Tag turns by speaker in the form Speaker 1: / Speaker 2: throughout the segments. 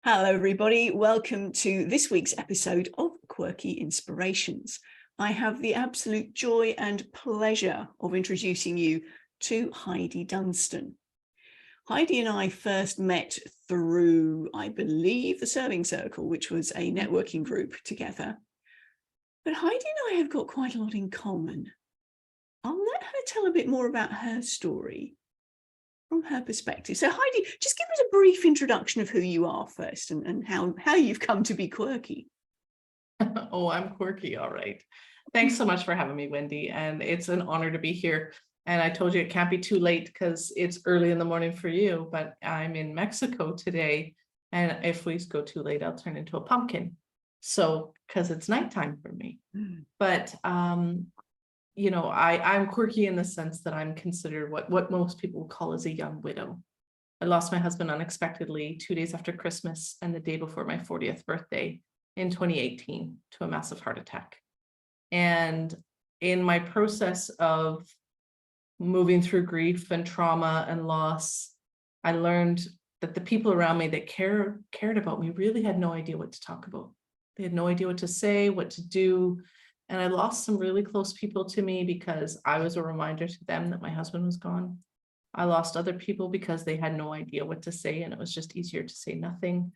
Speaker 1: Hello, everybody. Welcome to this week's episode of Quirky Inspirations. I have the absolute joy and pleasure of introducing you to Heidi Dunstan. Heidi and I first met through, I believe, the Serving Circle, which was a networking group together. But Heidi and I have got quite a lot in common. I'll let her tell a bit more about her story from her perspective. So Heidi, just give us a brief introduction of who you are first and how you've come to be quirky.
Speaker 2: Oh, I'm quirky. All right. Thanks so much for having me, Wendy. And it's an honor to be here. And I told you it can't be too late because it's early in the morning for you, but I'm in Mexico today. And if we go too late, I'll turn into a pumpkin. So, because it's nighttime for me. But I'm quirky in the sense that I'm considered what most people would call as a young widow. I lost my husband unexpectedly 2 days after Christmas and the day before my 40th birthday in 2018 to a massive heart attack. And in my process of moving through grief and trauma and loss, I learned that the people around me that cared about me really had no idea what to talk about. They had no idea what to say, what to do. And I lost some really close people to me because I was a reminder to them that my husband was gone. I lost other people because they had no idea what to say, and it was just easier to say nothing.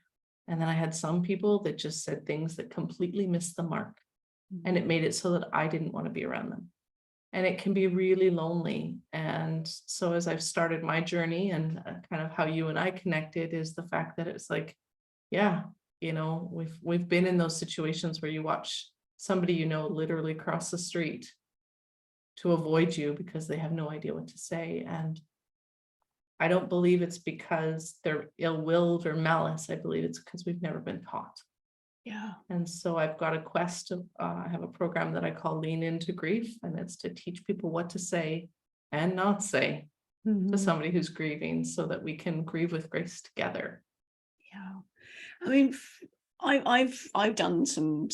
Speaker 2: And then I had some people that just said things that completely missed the mark. And it made it so that I didn't want to be around them. And it can be really lonely. And so as I've started my journey and kind of how you and I connected is the fact that it's like, yeah, we've been in those situations where you watch somebody literally cross the street to avoid you because they have no idea what to say. And I don't believe it's because they're ill-willed or malice. I believe it's because we've never been taught.
Speaker 1: Yeah.
Speaker 2: And so I've got a quest of, I have a program that I call Lean Into Grief, and it's to teach people what to say and not say to somebody who's grieving so that we can grieve with grace together.
Speaker 1: Yeah. I mean, I've done some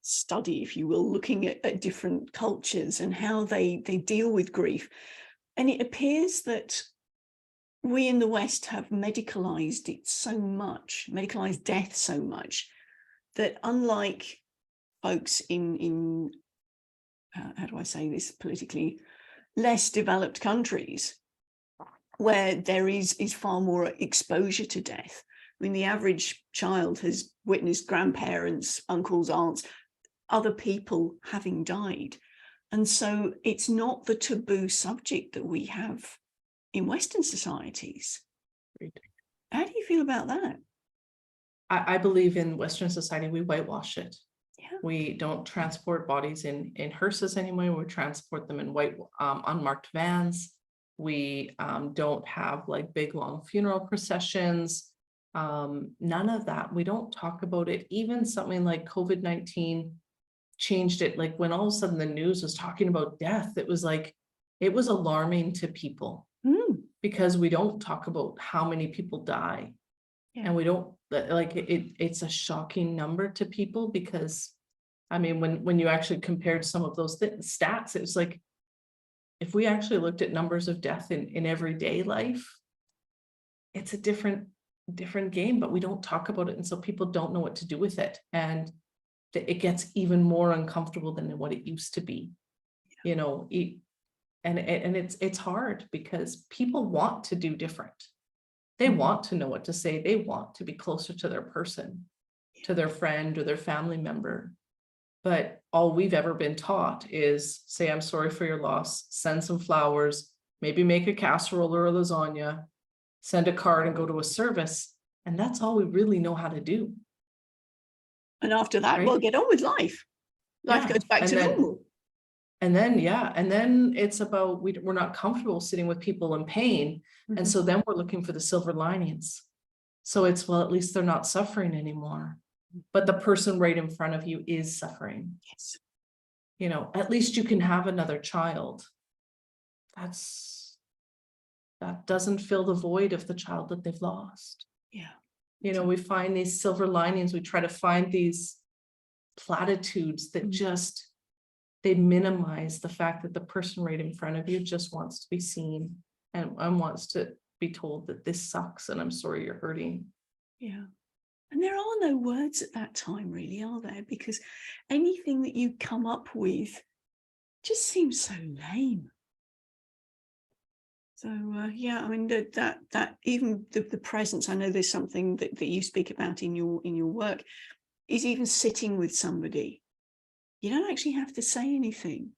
Speaker 1: study, if you will, looking at different cultures and how they deal with grief. And it appears that we in the West have medicalized it so much, medicalized death so much, that unlike folks in how do I say this politically, less developed countries, where there is far more exposure to death. I mean, the average child has witnessed grandparents, uncles, aunts, other people having died. And so it's not the taboo subject that we have in Western societies.
Speaker 2: Right.
Speaker 1: How do you feel about that?
Speaker 2: I believe in Western society, we whitewash it.
Speaker 1: Yeah.
Speaker 2: We don't transport bodies in hearses anymore. We transport them in white unmarked vans. We don't have like big long funeral processions. None of that. We don't talk about it. Even something like COVID-19 changed it. Like when all of a sudden the news was talking about death, it was alarming to people because we don't talk about how many people die. Yeah. And we don't like it's a shocking number to people because I mean, when you actually compared some of those stats, it was like, if we actually looked at numbers of death in everyday life, it's a different game, but we don't talk about it. And so people don't know what to do with it. And it gets even more uncomfortable than what it used to be, and it's hard because people want to do different. They want to know what to say. They want to be closer to their person, to their friend or their family member. But all we've ever been taught is say, I'm sorry for your loss, send some flowers, maybe make a casserole or a lasagna, send a card and go to a service. And that's all we really know how to do.
Speaker 1: And after that, right? We'll get on with life. Life goes back to normal.
Speaker 2: And then it's about, we're not comfortable sitting with people in pain. And so then we're looking for the silver linings. So it's, well, at least they're not suffering anymore. But the person right in front of you is suffering.
Speaker 1: Yes.
Speaker 2: At least you can have another child. That doesn't fill the void of the child that they've lost.
Speaker 1: Yeah.
Speaker 2: We find these silver linings. We try to find these platitudes that they minimize the fact that the person right in front of you just wants to be seen and wants to be told that this sucks and I'm sorry you're hurting.
Speaker 1: Yeah. And there are no words at that time, really, are there? Because anything that you come up with just seems so lame. So yeah, I mean that even the presence. I know there's something that you speak about in your work, is even sitting with somebody. You don't actually have to say anything.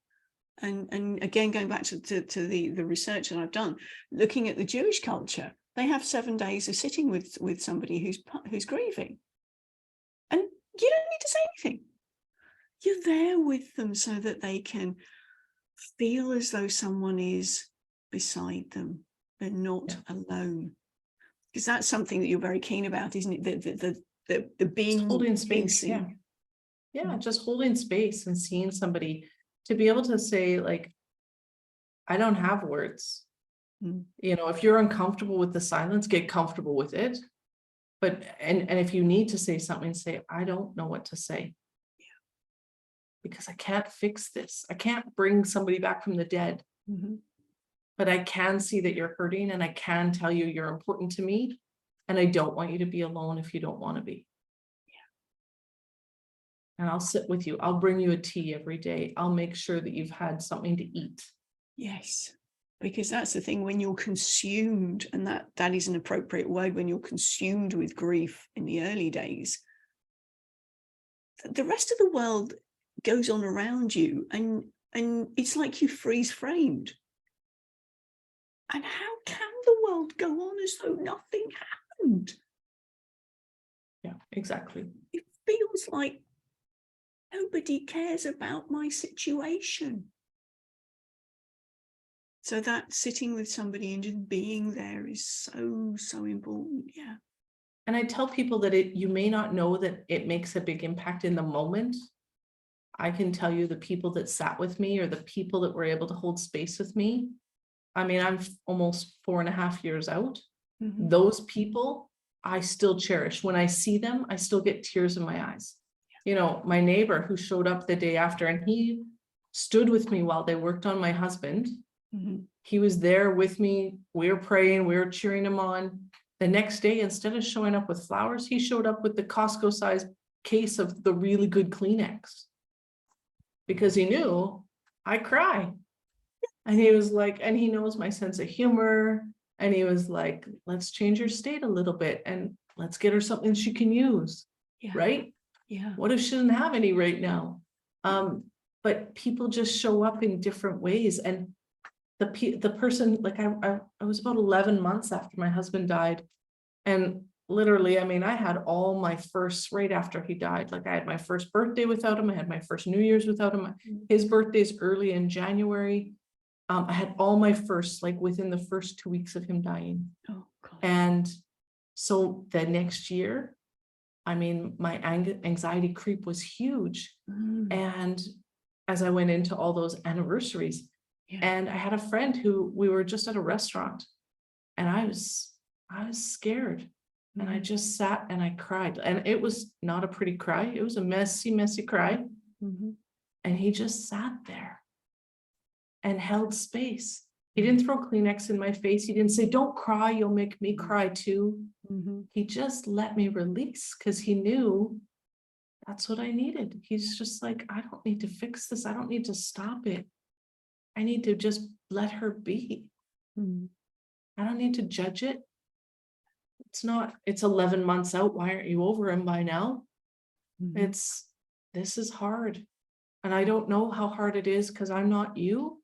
Speaker 1: And again, going back to the research that I've done, looking at the Jewish culture, they have 7 days of sitting with somebody who's grieving, and you don't need to say anything. You're there with them so that they can feel as though someone is beside them. They're not alone. Because that's something that you're very keen about, isn't it? The being,
Speaker 2: Just holding space. Yeah. Yeah. Just holding space and seeing somebody, to be able to say, like, I don't have words. You know, if you're uncomfortable with the silence, get comfortable with it. But, and if you need to say something, say, I don't know what to say. Because I can't fix this. I can't bring somebody back from the dead. But I can see that you're hurting, and I can tell you you're important to me. And I don't want you to be alone if you don't want to be. And I'll sit with you. I'll bring you a tea every day. I'll make sure that you've had something to eat.
Speaker 1: Yes, because that's the thing, when you're consumed, and that is an appropriate word, when you're consumed with grief in the early days, the rest of the world goes on around you, and it's like you freeze framed. And how can the world go on as though nothing happened?
Speaker 2: Yeah, exactly.
Speaker 1: It feels like nobody cares about my situation. So that sitting with somebody and just being there is so important. Yeah.
Speaker 2: And I tell people that you may not know that it makes a big impact in the moment. I can tell you the people that sat with me, or the people that were able to hold space with me. I mean, I'm almost 4.5 years out. Those people I still cherish. When I see them, I still get tears in my eyes. You know, my neighbor who showed up the day after, and he stood with me while they worked on my husband. He was there with me. We were praying, we were cheering him on. The next day, instead of showing up with flowers, he showed up with the Costco sized case of the really good Kleenex, because he knew I cry. And he was like, and he knows my sense of humor. And he was like, let's change her state a little bit, and let's get her something she can use. Right?
Speaker 1: Yeah.
Speaker 2: What if she doesn't have any right now? But people just show up in different ways. And the person, like I was about 11 months after my husband died. And literally, I mean, I had all my firsts right after he died. Like, I had my first birthday without him. I had my first New Year's without him. His birthday's early in January. I had all my firsts, like, within the first 2 weeks of him dying.
Speaker 1: Oh, God.
Speaker 2: And so the next year, I mean, my anxiety creep was huge. And as I went into all those anniversaries, and I had a friend who, we were just at a restaurant, and I was scared. And I just sat and I cried. And it was not a pretty cry. It was a messy cry. And he just sat there and held space. He didn't throw Kleenex in my face. He didn't say, don't cry, you'll make me cry too. He just let me release, because he knew that's what I needed. He's just like, I don't need to fix this. I don't need to stop it. I need to just let her be. I don't need to judge it. It's 11 months out. Why aren't you over him by now? This is hard. And I don't know how hard it is, because I'm not you,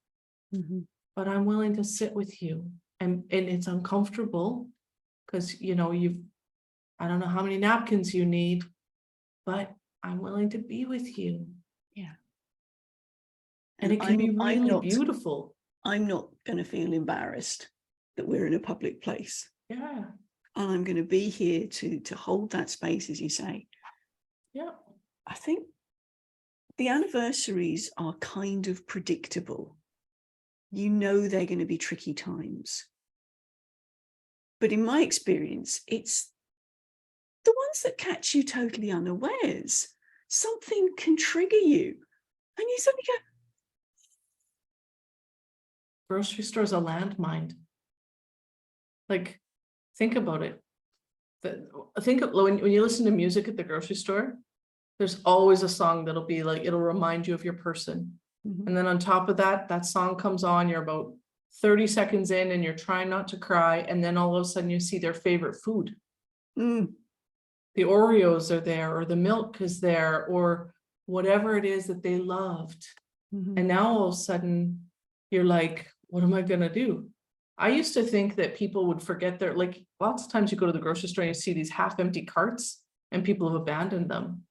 Speaker 2: but I'm willing to sit with you. And it's uncomfortable, because, you know, I don't know how many napkins you need, but I'm willing to be with you.
Speaker 1: Yeah.
Speaker 2: And it can be really beautiful.
Speaker 1: I'm not going to feel embarrassed that we're in a public place.
Speaker 2: Yeah.
Speaker 1: And I'm going to be here to hold that space, as you say.
Speaker 2: Yeah.
Speaker 1: I think the anniversaries are kind of predictable. You know they're going to be tricky times. But in my experience, it's the ones that catch you totally unawares. Something can trigger you, and you suddenly go, grocery
Speaker 2: store's a landmine. Like, think about it. I think when you listen to music at the grocery store, there's always a song that'll be like, it'll remind you of your person.
Speaker 1: Mhm.
Speaker 2: And then on top of that, that song comes on, you're about 30 seconds in and you're trying not to cry. And then all of a sudden you see their favorite food.
Speaker 1: Mm.
Speaker 2: The Oreos are there, or the milk is there, or whatever it is that they loved.
Speaker 1: Mhm.
Speaker 2: And now all of a sudden you're like, what am I going to do? I used to think that people would forget their, like, lots of times you go to the grocery store and you see these half empty carts and people have abandoned them.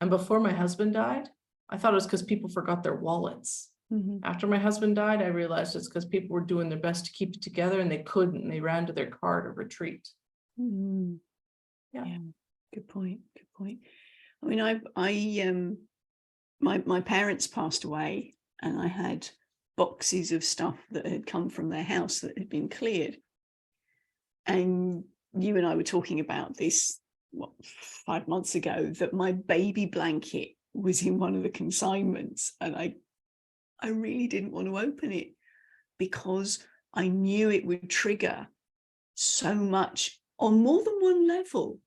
Speaker 2: And before my husband died, I thought it was because people forgot their wallets.
Speaker 1: Mhm.
Speaker 2: After my husband died, I realized it's because people were doing their best to keep it together and they couldn't, and they ran to their car to retreat.
Speaker 1: Mm.
Speaker 2: Yeah.
Speaker 1: Yeah. Good point. Good point. I mean, my parents passed away, and I had boxes of stuff that had come from their house that had been cleared. And you and I were talking about this, 5 months ago, that my baby blanket was in one of the consignments, and I really didn't want to open it because I knew it would trigger so much on more than one level.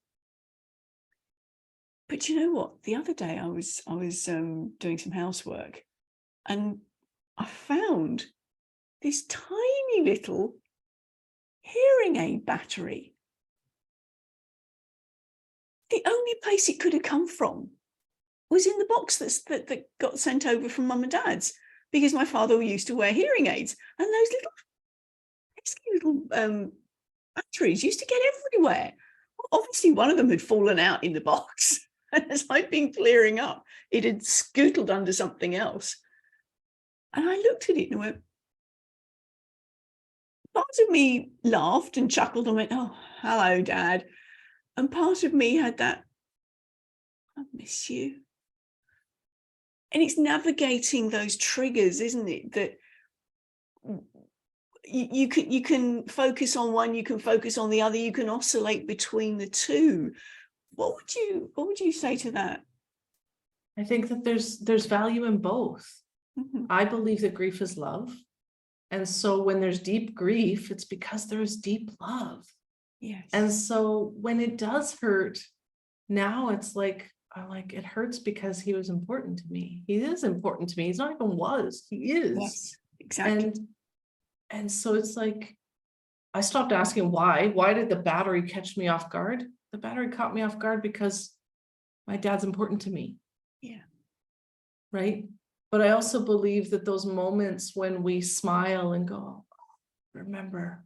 Speaker 1: But you know what? The other day I was doing some housework, and I found this tiny little hearing aid battery. The only place it could have come from was in the box that got sent over from mum and dad's, because my father used to wear hearing aids, and those little pesky little batteries used to get everywhere. Obviously, one of them had fallen out in the box, and as I'd been clearing up, it had scootled under something else. And I looked at it and went, part of me laughed and chuckled and went, oh, hello, Dad. And part of me had that, I miss you. And it's navigating those triggers, isn't it? That you can focus on one, you can focus on the other, you can oscillate between the two. What would you say to that?
Speaker 2: I think that there's value in both.
Speaker 1: Mhm.
Speaker 2: I believe that grief is love. And so when there's deep grief, it's because there is deep love.
Speaker 1: Yes.
Speaker 2: And so when it does hurt, now it's like, it hurts because he was important to me. He is important to me. He's not even was, he is.
Speaker 1: Yes, exactly.
Speaker 2: And so it's like, I stopped asking why. Why did the battery catch me off guard? The battery caught me off guard because my dad's important to me.
Speaker 1: Yeah.
Speaker 2: Right. But I also believe that those moments when we smile and go, remember,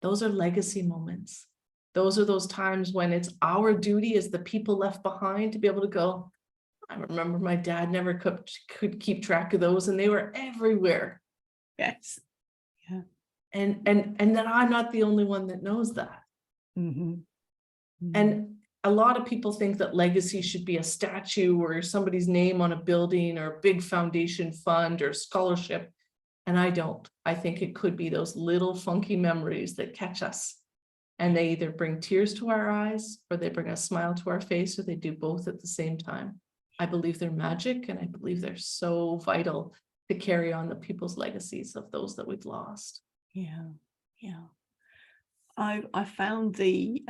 Speaker 2: those are legacy moments. Those are those times when it's our duty as the people left behind to be able to go, I remember my dad never could keep track of those, and they were everywhere.
Speaker 1: Yes. Yeah.
Speaker 2: And then I'm not the only one that knows that.
Speaker 1: Mm-hmm. Mm-hmm.
Speaker 2: And a lot of people think that legacy should be a statue or somebody's name on a building or a big foundation fund or scholarship. And I don't. I think it could be those little funky memories that catch us. And they either bring tears to our eyes, or they bring a smile to our face, or they do both at the same time. I believe they're magic, and I believe they're so vital to carry on the people's legacies of those that we've lost.
Speaker 1: Yeah. Yeah. I found the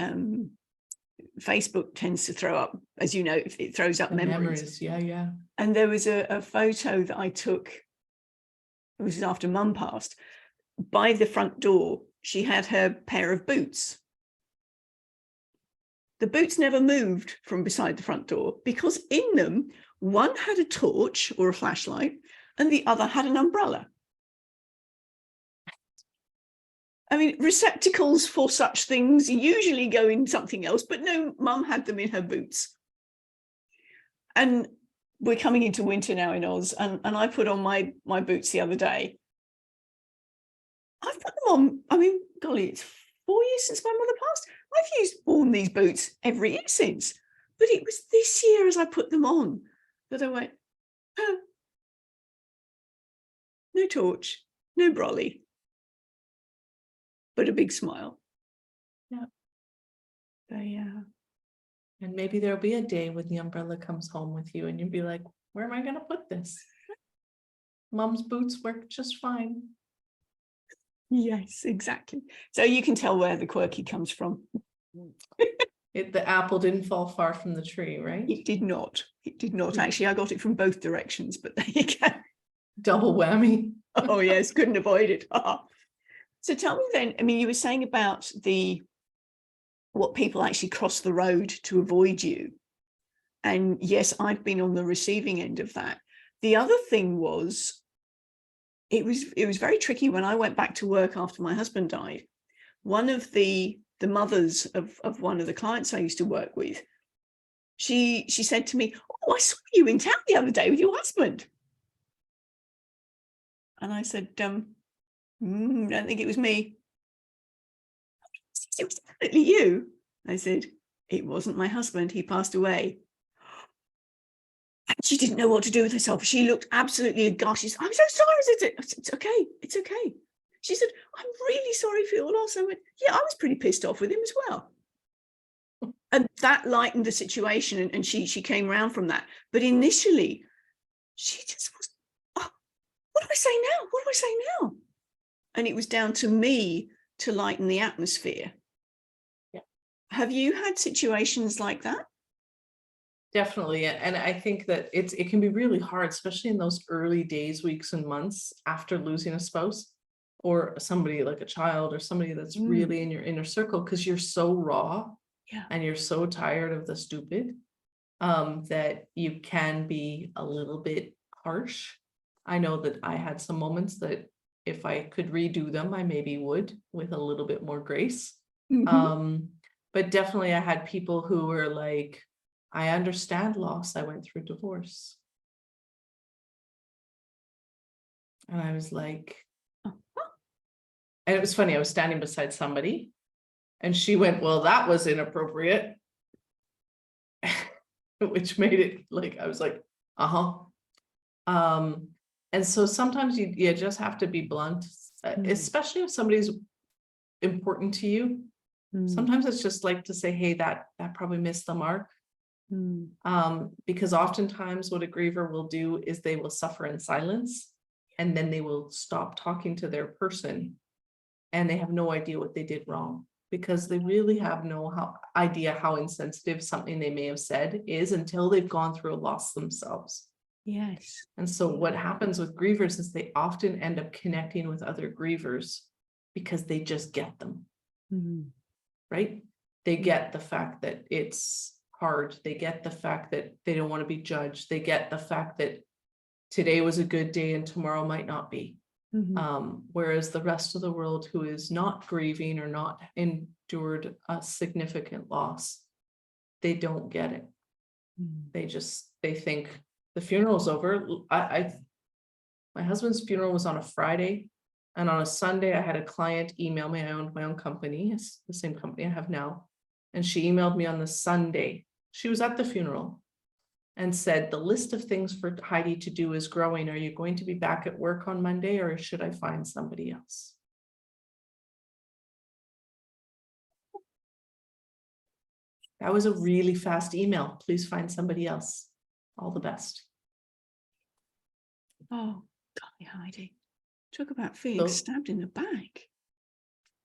Speaker 1: Facebook tends to throw up, as you know, it throws up memories.
Speaker 2: Yeah, yeah.
Speaker 1: And there was a photo that I took, it was after Mum passed. By the front door, she had her pair of boots. The boots never moved from beside the front door because in them, one had a torch or a flashlight and the other had an umbrella. I mean, receptacles for such things usually go in something else, but no, Mum had them in her boots. And we're coming into winter now in Oz, and I put on my boots the other day. I've put them on, I mean, golly, it's 4 years since my mother passed. I've worn these boots every year since. But it was this year as I put them on that I went, oh, no torch, no brolly, but a big smile.
Speaker 2: Yeah.
Speaker 1: So, yeah.
Speaker 2: And maybe there'll be a day when the umbrella comes home with you and you'll be like, where am I going to put this? Mom's boots work just fine.
Speaker 1: Yes, exactly. So you can tell where the quirky comes from.
Speaker 2: The apple didn't fall far from the tree, right?
Speaker 1: It did not. It did not. Actually, I got it from both directions, but there you go.
Speaker 2: Double whammy.
Speaker 1: Oh, yes, couldn't avoid it. So tell me then, I mean, you were saying about what people actually cross the road to avoid you. And yes, I've been on the receiving end of that. The other thing was, it was very tricky when I went back to work after my husband died. One of the mothers of one of the clients I used to work with, she said to me, "Oh, I saw you in town the other day with your husband." And I said, I don't think it was me. It was definitely you. I said, "It wasn't my husband. He passed away." And she didn't know what to do with herself. She looked absolutely aghast. She said, "I'm so sorry." I said, "It's okay. It's okay." She said, "I'm really sorry for your loss." I went, "Yeah, I was pretty pissed off with him as well." And that lightened the situation, and she came around from that. But initially, she just was, "Oh, what do I say now? What do I say now?" And it was down to me to lighten the atmosphere.
Speaker 2: Yeah.
Speaker 1: Have you had situations like that?
Speaker 2: Definitely. And I think that it can be really hard, especially in those early days, weeks, and months after losing a spouse or somebody like a child or somebody that's really in your inner circle, because you're so raw.
Speaker 1: Yeah.
Speaker 2: And you're so tired of the stupid that you can be a little bit harsh. I know that I had some moments that if I could redo them, I maybe would, with a little bit more grace. But definitely I had people who were like, "I understand loss. I went through divorce." And I was like, and it was funny, I was standing beside somebody and she went, "Well, that was inappropriate." Which made it like, I was like, and so sometimes you just have to be blunt, especially if somebody's important to you. Sometimes it's just like to say, "Hey, that probably missed the mark." Because oftentimes what a griever will do is they will suffer in silence, and then they will stop talking to their person, and they have no idea what they did wrong, because they really have no idea how insensitive something they may have said is until they've gone through a loss themselves.
Speaker 1: Yes.
Speaker 2: And so what happens with grievers is they often end up connecting with other grievers because they just get them, right? They get the fact that it's hard. They get the fact that they don't want to be judged. They get the fact that today was a good day and tomorrow might not be. Whereas the rest of the world who is not grieving or not endured a significant loss, they don't get it. They think the funeral's over. My husband's funeral was on a Friday, and on a Sunday I had a client email me. I owned my own company. It's the same company I have now. And she emailed me on the Sunday. She was at the funeral and said, "The list of things for Heidi to do is growing. Are you going to be back at work on Monday, or should I find somebody else?" That was a really fast email. "Please find somebody else. All the best."
Speaker 1: Oh, golly, Heidi. Talk about feeling stabbed in the back.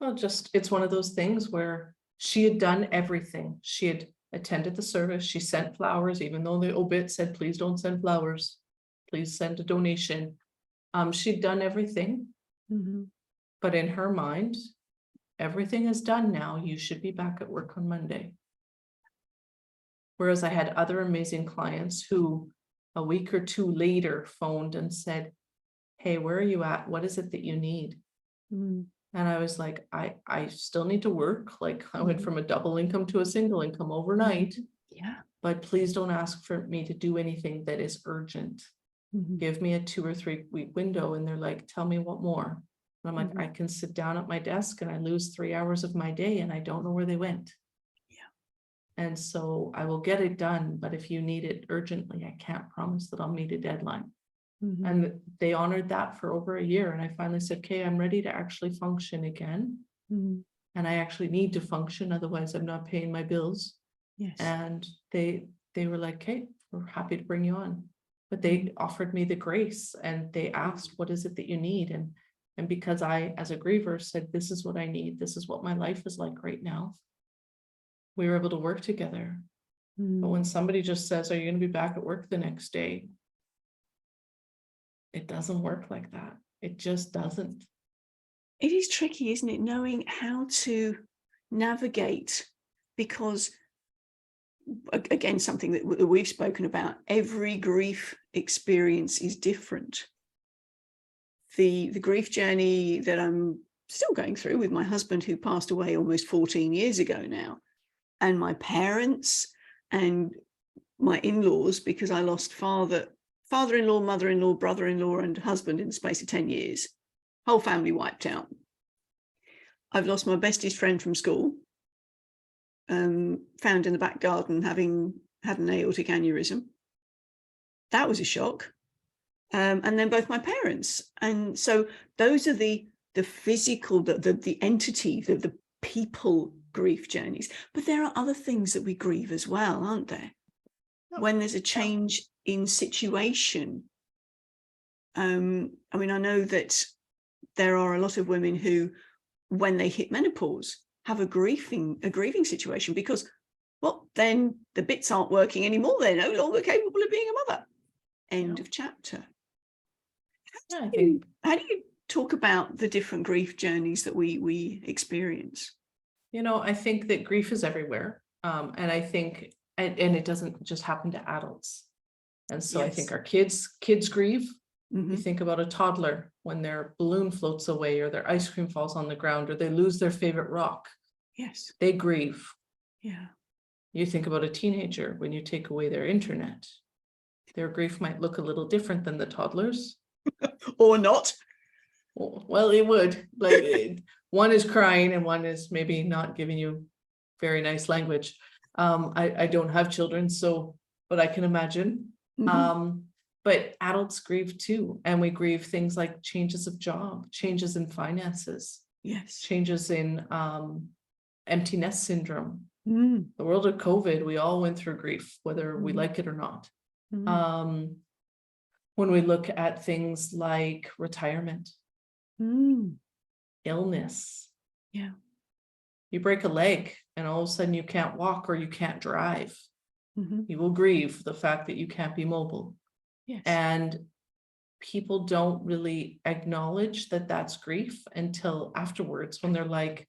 Speaker 2: Well, it's one of those things where she had done everything. She had attended the service. She sent flowers, even though the obit said, "Please don't send flowers. Please send a donation." She'd done everything, but in her mind, everything is done now. You should be back at work on Monday. Whereas I had other amazing clients who a week or two later phoned and said, "Hey, where are you at? What is it that you need?" And I was like, I still need to work. Like, I went from a double income to a single income overnight.
Speaker 1: Yeah.
Speaker 2: But please don't ask for me to do anything that is urgent. Give me a 2 or 3 week window. And they're like, "Tell me what more." And I'm like, I can sit down at my desk and I lose 3 hours of my day and I don't know where they went.
Speaker 1: Yeah.
Speaker 2: And so I will get it done. But if you need it urgently, I can't promise that I'll meet a deadline. And they honored that for over a year. And I finally said, "Okay, I'm ready to actually function again. And I actually need to function. Otherwise, I'm not paying my bills."
Speaker 1: Yes.
Speaker 2: And they were like, "Okay, we're happy to bring you on." But they offered me the grace and they asked, "What is it that you need?" And because I, as a griever, said, "This is what I need. This is what my life is like right now." we were able to work together. But when somebody just says, are you going to be back at work the next day? It doesn't work like that. It just doesn't.
Speaker 1: It is tricky, isn't it? Knowing how to navigate, because again, something that we've spoken about, every grief experience is different. The grief journey that I'm still going through with my husband, who passed away almost 14 years ago now, and my parents and my in-laws, because I lost father-in-law, mother-in-law, brother-in-law, and husband in the space of 10 years. Whole family wiped out. I've lost my bestest friend from school, found in the back garden having had an aortic aneurysm. That was a shock. And then both my parents. And so those are the physical, the entity, the people grief journeys. But there are other things that we grieve as well, aren't there? When there's a change in situation. I mean, I know that there are a lot of women who, when they hit menopause, have a grieving situation because, well, then the bits aren't working anymore. They're no longer capable of being a mother. End of chapter. How do you talk about the different grief journeys that we experience?
Speaker 2: I think that grief is everywhere. And I think, and it doesn't just happen to adults. And so I think our kids grieve. You think about a toddler when their balloon floats away or their ice cream falls on the ground or they lose their favorite rock.
Speaker 1: Yes.
Speaker 2: They grieve.
Speaker 1: Yeah.
Speaker 2: You think about a teenager when you take away their internet. Their grief might look a little different than the toddlers.
Speaker 1: Or not.
Speaker 2: Well, it would. Like one is crying and one is maybe not giving you very nice language. I don't have children, but I can imagine. But adults grieve too. And we grieve things like changes of job, changes in finances.
Speaker 1: Yes.
Speaker 2: Changes in empty nest syndrome. The world of COVID, we all went through grief, whether we like it or not. When we look at things like retirement, illness.
Speaker 1: Yeah.
Speaker 2: You break a leg and all of a sudden you can't walk or you can't drive. You will grieve the fact that you can't be mobile.
Speaker 1: Yes.
Speaker 2: And people don't really acknowledge that that's grief until afterwards when they're like,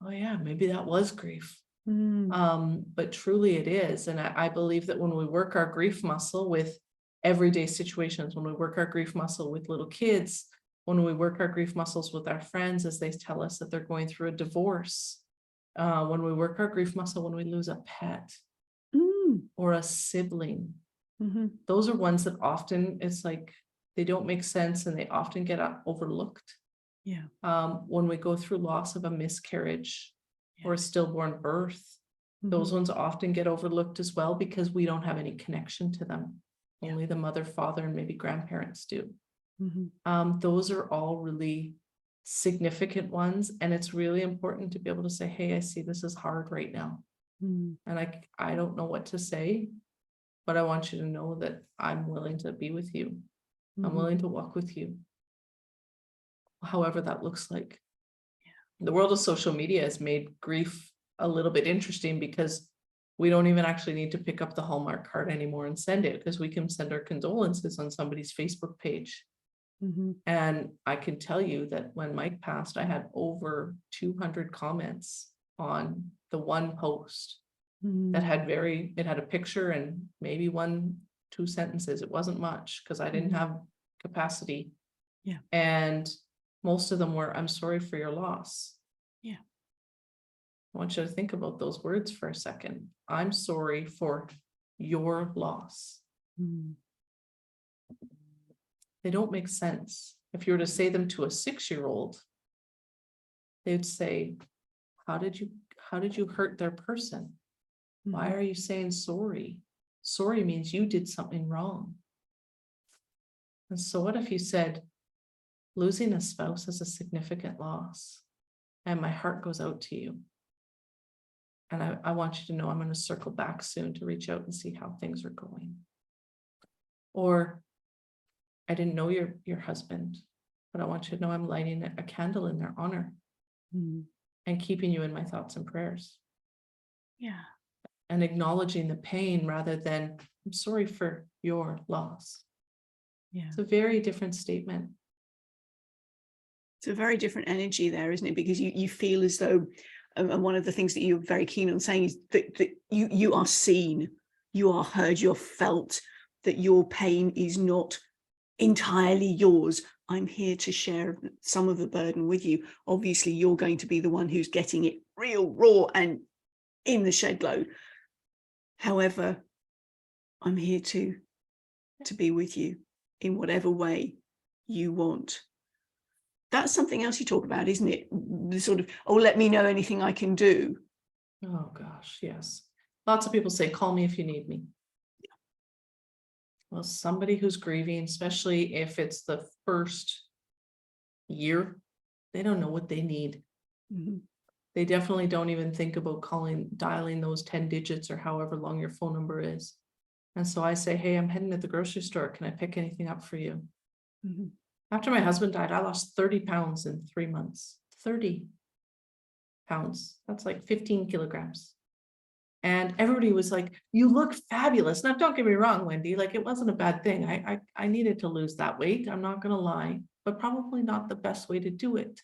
Speaker 2: oh yeah, maybe that was grief. But truly it is. And I believe that when we work our grief muscle with everyday situations, when we work our grief muscle with little kids, when we work our grief muscles with our friends as they tell us that they're going through a divorce, when we work our grief muscle when we lose a pet or a sibling, those are ones that often it's like they don't make sense and they often get overlooked.
Speaker 1: Yeah.
Speaker 2: When we go through loss of a miscarriage or a stillborn birth, those ones often get overlooked as well because we don't have any connection to them. Only the mother, father, and maybe grandparents do. Those are all really significant ones. And it's really important to be able to say, hey, I see this is hard right now. And I don't know what to say, but I want you to know that I'm willing to be with you. I'm willing to walk with you. However that looks like. The world of social media has made grief a little bit interesting because we don't even actually need to pick up the Hallmark card anymore and send it because we can send our condolences on somebody's Facebook page. And I can tell you that when Mike passed, I had over 200 comments on the one post that had it had a picture and maybe 1-2 sentences. It wasn't much because I didn't have capacity.
Speaker 1: Yeah.
Speaker 2: And most of them were, I'm sorry for your loss.
Speaker 1: Yeah.
Speaker 2: I want you to think about those words for a second. I'm sorry for your loss. They don't make sense. If you were to say them to a 6-year-old, they'd say, how did you hurt their person? Why are you saying sorry? Sorry means you did something wrong. And so what if you said, losing a spouse is a significant loss, and my heart goes out to you. And I want you to know I'm going to circle back soon to reach out and see how things are going. Or I didn't know your husband, but I want you to know I'm lighting a candle in their honor and keeping you in my thoughts and prayers.
Speaker 1: Yeah.
Speaker 2: and acknowledging the pain rather than, I'm sorry for your loss.
Speaker 1: Yeah.
Speaker 2: It's a very different statement.
Speaker 1: It's a very different energy there, isn't it? Because you feel as though, and one of the things that you're very keen on saying is that you are seen, you are heard, you're felt, that your pain is not entirely yours. I'm here to share some of the burden with you. Obviously, you're going to be the one who's getting it real raw and in the shed load. However, I'm here to be with you in whatever way you want. That's something else you talk about, isn't it? The sort of, oh, let me know anything I can do.
Speaker 2: Oh gosh, yes. Lots of people say, call me if you need me. Well, somebody who's grieving, especially if it's the first year, they don't know what they need.
Speaker 1: Mm-hmm.
Speaker 2: They definitely don't even think about dialing those 10 digits or however long your phone number is. And so I say, hey, I'm heading to the grocery store. Can I pick anything up for you?
Speaker 1: Mm-hmm.
Speaker 2: After my husband died, I lost 30 pounds in 3 months. 30 pounds. That's like 15 kilograms. And everybody was like, you look fabulous. Now, don't get me wrong, Wendy, like it wasn't a bad thing. I needed to lose that weight. I'm not going to lie, but probably not the best way to do it.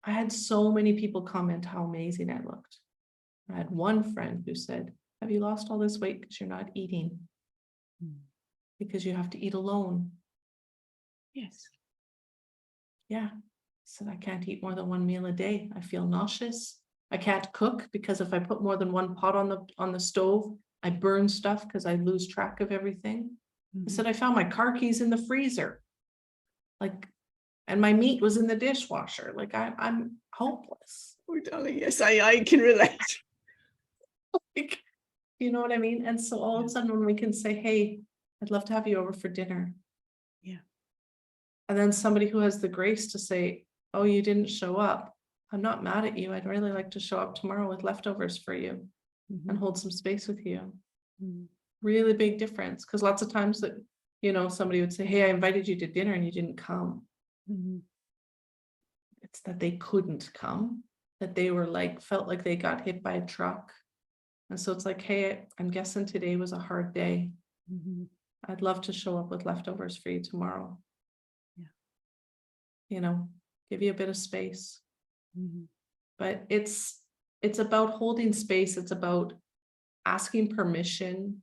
Speaker 2: I had so many people comment how amazing I looked. I had one friend who said, have you lost all this weight because you're not eating? Because you have to eat alone.
Speaker 1: Yes.
Speaker 2: Yeah. I said, I can't eat more than one meal a day. I feel nauseous. I can't cook because if I put more than one pot on the stove, I burn stuff because I lose track of everything. I said, I found my car keys in the freezer. Like, and my meat was in the dishwasher. Like I'm hopeless.
Speaker 1: Oh, darling, yes, I can relate.
Speaker 2: Like, you know what I mean? And so all of a sudden when we can say, hey, I'd love to have you over for dinner.
Speaker 1: Yeah.
Speaker 2: And then somebody who has the grace to say, oh, you didn't show up. I'm not mad at you. I'd really like to show up tomorrow with leftovers for you and hold some space with you. Really big difference. Because lots of times that, somebody would say, hey, I invited you to dinner and you didn't come. It's that they couldn't come, that they were felt like they got hit by a truck. And so it's like, hey, I'm guessing today was a hard day. I'd love to show up with leftovers for you tomorrow. Yeah. Give you a bit of space. But it's about holding space. It's about asking permission.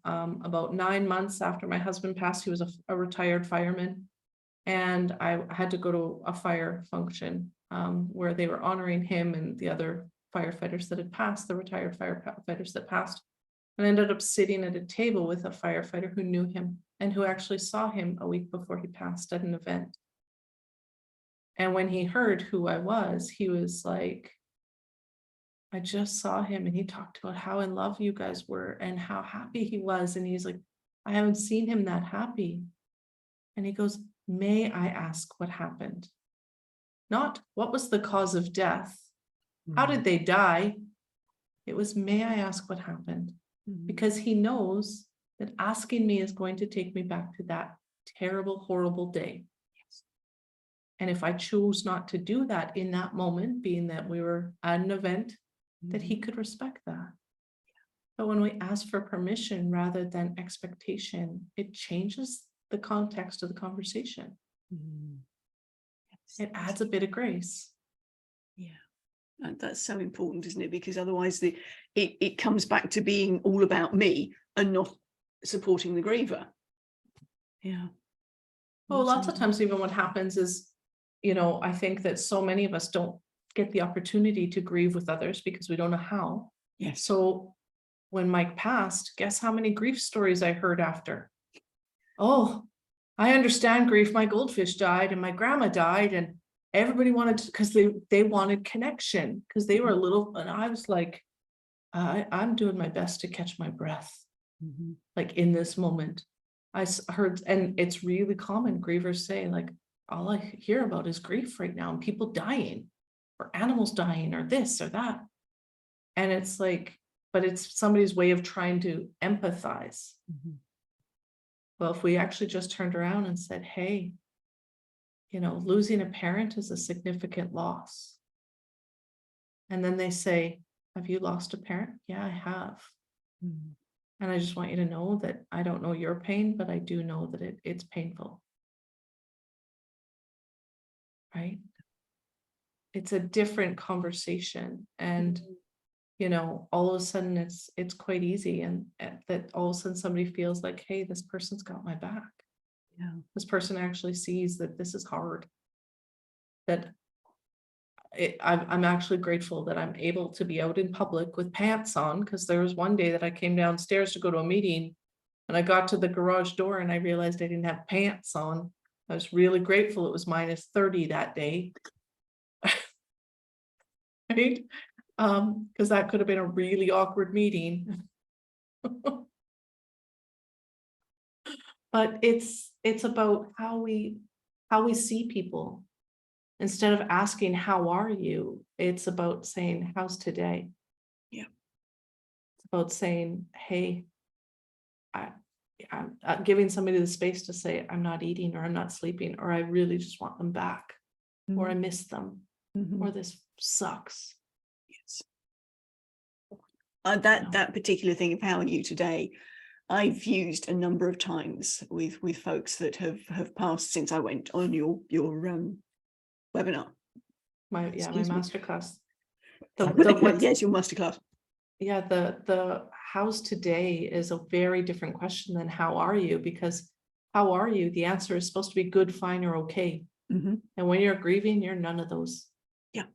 Speaker 2: About 9 months after my husband passed, he was a retired fireman. And I had to go to a fire function where they were honoring him and the other firefighters that had passed, the retired firefighters that passed. And I ended up sitting at a table with a firefighter who knew him and who actually saw him a week before he passed at an event. And when he heard who I was, he was like, I just saw him and he talked about how in love you guys were and how happy he was. And he's like, I haven't seen him that happy. And he goes, may I ask what happened? Not what was the cause of death? How did they die? It was, may I ask what happened? Because he knows that asking me is going to take me back to that terrible, horrible day. And if I choose not to do that in that moment, being that we were at an event, that he could respect that. But when we ask for permission rather than expectation, it changes the context of the conversation. It adds a bit of grace.
Speaker 1: Yeah. And that's so important, isn't it? Because otherwise it comes back to being all about me and not supporting the griever. Yeah.
Speaker 2: Well, lots of times even what happens is, I think that so many of us don't get the opportunity to grieve with others because we don't know how.
Speaker 1: Yes.
Speaker 2: So when Mike passed, guess how many grief stories I heard after? Oh, I understand grief. My goldfish died and my grandma died and everybody wanted to, because they wanted connection because they were little. And I was like, I'm doing my best to catch my breath. Like in this moment, I heard, and it's really common, grievers say like, all I hear about is grief right now and people dying or animals dying or this or that. And it's like, but it's somebody's way of trying to empathize. Well, if we actually just turned around and said, hey, losing a parent is a significant loss. And then they say, Have you lost a parent? Yeah, I have.
Speaker 1: Mm.
Speaker 2: And I just want you to know that I don't know your pain, but I do know that it's painful. Right? It's a different conversation. And all of a sudden it's quite easy, and that all of a sudden somebody feels like, hey, this person's got my back.
Speaker 1: Yeah.
Speaker 2: This person actually sees that this is hard. That I'm actually grateful that I'm able to be out in public with pants on, because there was one day that I came downstairs to go to a meeting and I got to the garage door and I realized I didn't have pants on. I was really grateful it was -30 that day. Right? Because that could have been a really awkward meeting. But it's about how we see people. Instead of asking, how are you? It's about saying, how's today?
Speaker 1: Yeah.
Speaker 2: It's about saying, hey, I'm giving somebody the space to say, I'm not eating, or I'm not sleeping, or I really just want them back, or I miss them, or this sucks.
Speaker 1: Yes. That particular thing of how are you today, I've used a number of times with folks that have passed since I went on your webinar.
Speaker 2: My masterclass.
Speaker 1: Yes, your masterclass.
Speaker 2: Yeah, the how's today is a very different question than how are you, because how are you? The answer is supposed to be good, fine, or okay. And when you're grieving, you're none of those.
Speaker 1: Yeah.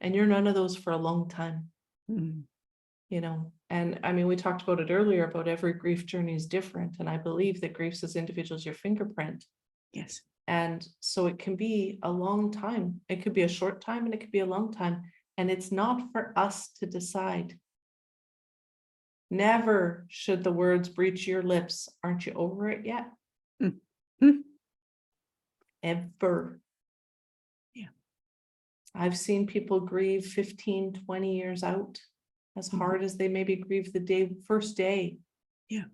Speaker 2: And you're none of those for a long time. And I mean, we talked about it earlier about every grief journey is different. And I believe that grief as individuals, your fingerprint.
Speaker 1: Yes.
Speaker 2: And so it can be a long time. It could be a short time and it could be a long time. And it's not for us to decide. Never should the words breach your lips. Aren't you over it yet? Ever.
Speaker 1: Yeah.
Speaker 2: I've seen people grieve 15, 20 years out, as hard as they maybe grieve the first day.
Speaker 1: Yeah.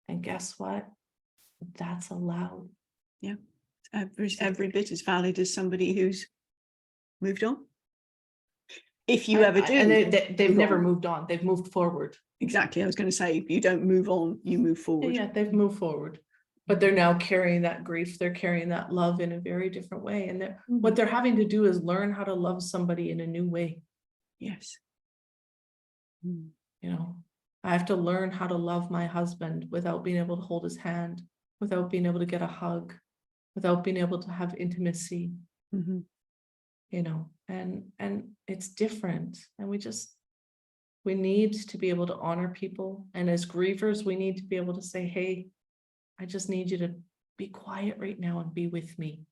Speaker 2: And guess what? That's allowed.
Speaker 1: Yeah. Every bit as valid as somebody who's moved on. If you ever do.
Speaker 2: And they've never moved on. They've moved forward.
Speaker 1: Exactly. I was going to say, if you don't move on, you move forward.
Speaker 2: Yeah, they've moved forward. But they're now carrying that grief. They're carrying that love in a very different way. And what they're having to do is learn how to love somebody in a new way.
Speaker 1: Yes.
Speaker 2: I have to learn how to love my husband without being able to hold his hand, without being able to get a hug, without being able to have intimacy. And it's different. And we need to be able to honor people. And as grievers, we need to be able to say, hey, I just need you to be quiet right now and be with me.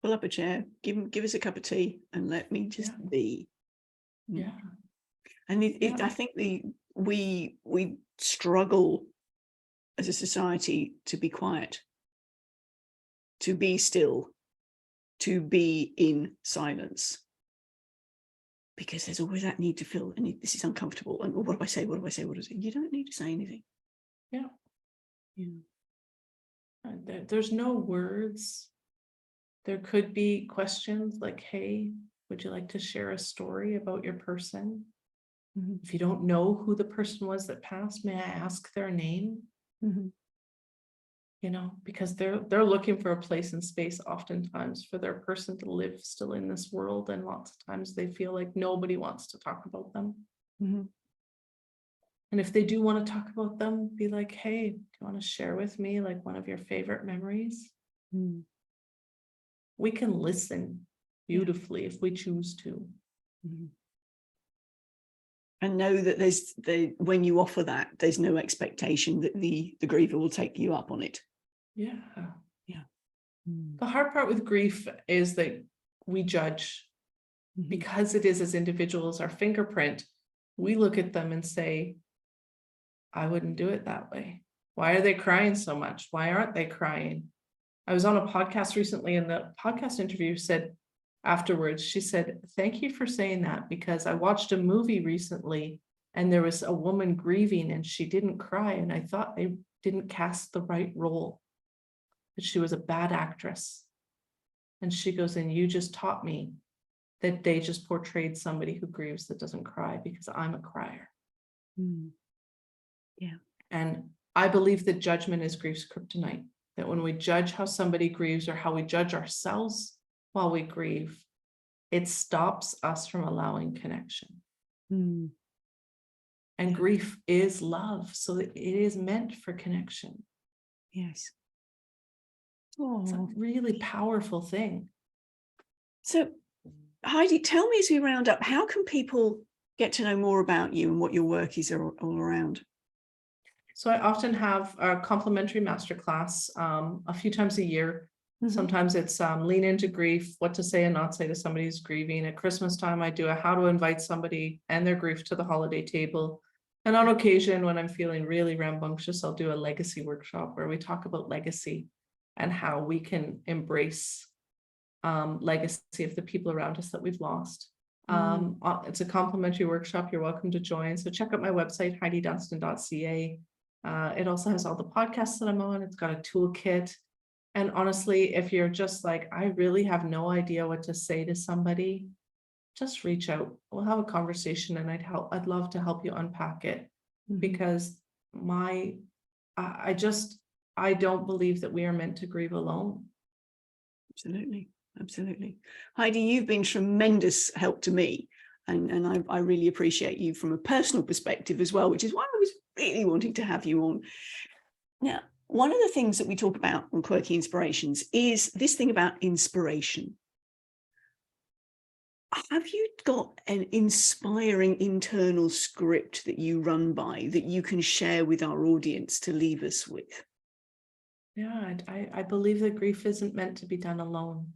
Speaker 1: Pull up a chair, give us a cup of tea and let me just be.
Speaker 2: Yeah.
Speaker 1: And I think we struggle as a society to be quiet, to be still, to be in silence. Because there's always that need to feel, and this is uncomfortable. And what do I say? What do I say? What is it? You don't need to say anything.
Speaker 2: Yeah. There's no words. There could be questions like, hey, would you like to share a story about your person? If you don't know who the person was that passed, may I ask their name? Because they're looking for a place and space oftentimes for their person to live still in this world. And lots of times they feel like nobody wants to talk about them. And if they do want to talk about them, be like, hey, do you want to share with me like one of your favorite memories? We can listen beautifully if we choose to.
Speaker 1: And know that when you offer that, there's no expectation that the griever will take you up on it.
Speaker 2: Yeah.
Speaker 1: Mm.
Speaker 2: The hard part with grief is that we judge because it is as individuals, our fingerprint, we look at them and say, I wouldn't do it that way. Why are they crying so much? Why aren't they crying? I was on a podcast recently and the podcast interviewer said afterwards, she said, thank you for saying that because I watched a movie recently and there was a woman grieving and she didn't cry. And I thought they didn't cast the right role, that she was a bad actress. And she goes, and you just taught me that they just portrayed somebody who grieves that doesn't cry, because I'm a crier.
Speaker 1: Yeah.
Speaker 2: And I believe that judgment is grief's kryptonite, that when we judge how somebody grieves or how we judge ourselves while we grieve, it stops us from allowing connection. And grief is love, so that it is meant for connection.
Speaker 1: Yes.
Speaker 2: It's a really powerful thing.
Speaker 1: So, Heidi, tell me as we round up, how can people get to know more about you and what your work is all around?
Speaker 2: So I often have a complimentary masterclass a few times a year. Sometimes it's lean into grief, what to say and not say to somebody who's grieving. At Christmas time, I do a how to invite somebody and their grief to the holiday table. And on occasion, when I'm feeling really rambunctious, I'll do a legacy workshop where we talk about legacy and how we can embrace legacy of the people around us that we've lost. It's a complimentary workshop. You're welcome to join. So check out my website, heididunstan.ca. It also has all the podcasts that I'm on. It's got a toolkit. And honestly, if you're just like, I really have no idea what to say to somebody, just reach out. We'll have a conversation, and I'd love to help you unpack it, because I don't believe that we are meant to grieve alone.
Speaker 1: Absolutely. Absolutely. Heidi, you've been tremendous help to me. And I really appreciate you from a personal perspective as well, which is why I was really wanting to have you on. Now, one of the things that we talk about on Quirky Inspirations is this thing about inspiration. Have you got an inspiring internal script that you run by that you can share with our audience to leave us with?
Speaker 2: Yeah, I believe that grief isn't meant to be done alone.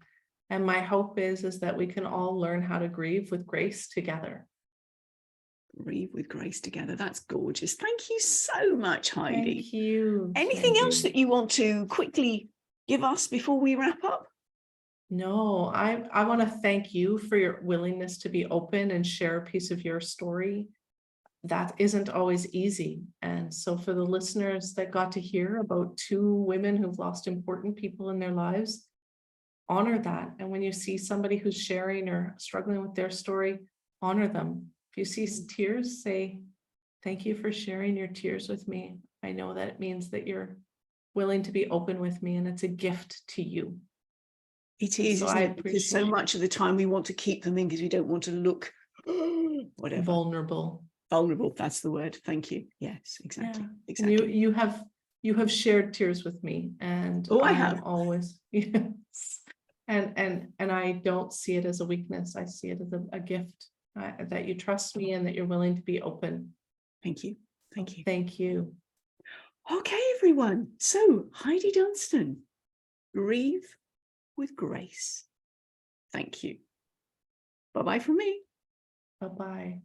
Speaker 2: And my hope is that we can all learn how to grieve with grace together.
Speaker 1: Grieve with grace together. That's gorgeous. Thank you so much, Heidi.
Speaker 2: Thank you.
Speaker 1: Anything else that you want to quickly give us before we wrap up?
Speaker 2: No, I want to thank you for your willingness to be open and share a piece of your story. That isn't always easy. And so for the listeners that got to hear about two women who've lost important people in their lives, honor that. And when you see somebody who's sharing or struggling with their story, honor them. If you see tears, say, thank you for sharing your tears with me. I know that it means that you're willing to be open with me, and it's a gift to you.
Speaker 1: It is, isn't it? Because so much of the time we want to keep them in because we don't want to look whatever.
Speaker 2: Vulnerable.
Speaker 1: Vulnerable, that's the word. Thank you. Yes, exactly.
Speaker 2: Yeah.
Speaker 1: Exactly.
Speaker 2: You have shared tears with me, and
Speaker 1: I have
Speaker 2: always, yes. And I don't see it as a weakness. I see it as a gift, that you trust me and that you're willing to be open.
Speaker 1: Thank you. Thank you.
Speaker 2: Thank you.
Speaker 1: Okay, everyone. So Heidi Dunstan, Grieve with Grace. Thank you. Bye-bye from me.
Speaker 2: Bye-bye.